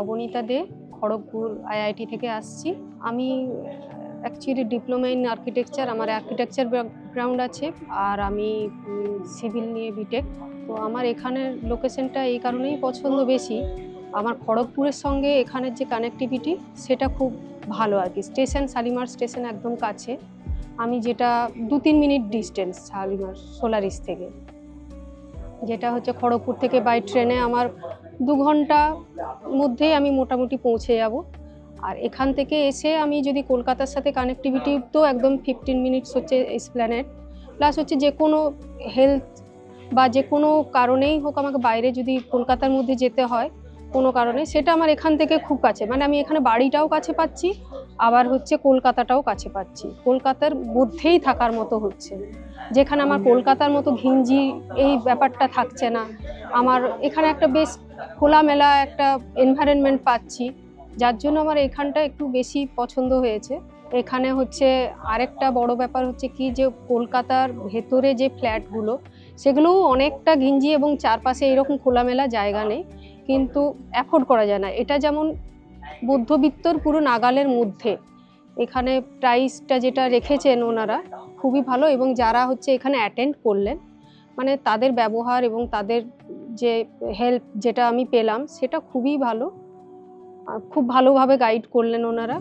নবনীতা দে, Kharagpur IIT থেকে আসছি। আমি অ্যাকচুয়ালি ডিপ্লোমা ইন আর্কিটেকচার, আমার আর্কিটেকচার ব্যাকগ্রাউন্ড আছে, আর আমি সিভিল নিয়ে বিটেক। তো আমার এখানের লোকেশনটা এই কারণেই পছন্দ বেশি, আমার খড়গপুরের সঙ্গে এখানের যে কানেক্টিভিটি সেটা খুব ভালো আর কি। স্টেশন শালিমার স্টেশন একদম কাছে, আমি যেটা 2-3 মিনিট ডিস্টেন্স শালিমার সোলারিস থেকে, যেটা হচ্ছে খড়গপুর থেকে বাই ট্রেনে আমার 2 ঘন্টার মধ্যেই আমি মোটামুটি পৌঁছে যাব। আর এখান থেকে এসে আমি যদি কলকাতার সাথে কানেক্টিভিটি তো একদম 15 মিনিটস হচ্ছে এসপ্ল্যানেড, প্লাস হচ্ছে যে কোনো হেলথ বা যে কোনো কারণেই হোক আমাকে বাইরে যদি কলকাতার মধ্যে যেতে হয় কোনো কারণে, সেটা আমার এখান থেকে খুব কাছে, মানে আমি এখানে বাড়িটাও কাছে পাচ্ছি, আবার হচ্ছে কলকাতাটাও কাছে পাচ্ছি, কলকাতার মধ্যেই থাকার মতো হচ্ছে, যেখানে আমার কলকাতার মতো ঘিঞ্জি এই ব্যাপারটা থাকছে না। আমার এখানে একটা বেশ খোলামেলা একটা এনভায়রনমেন্ট পাচ্ছি, যার জন্য আমার এখানটা একটু বেশি পছন্দ হয়েছে। এখানে হচ্ছে আরেকটা বড় ব্যাপার হচ্ছে কি, যে কলকাতার ভেতরে যে ফ্ল্যাটগুলো সেগুলোও অনেকটা ঘিঞ্জি এবং চারপাশে এরকম খোলামেলা জায়গা নেই, কিন্তু অ্যাফোর্ড করা যায় না। এটা যেমন মধ্যবিত্তর পুরো নাগালের মধ্যে, এখানে প্রাইসটা যেটা রেখেছেন ওনারা খুবই ভালো, এবং যারা হচ্ছে এখানে অ্যাটেন্ড করলেন মানে তাদের ব্যবহার এবং তাদের যে হেল্প যেটা আমি পেলাম সেটা খুবই ভালো, খুব ভালোভাবে গাইড করলেন ওনারা।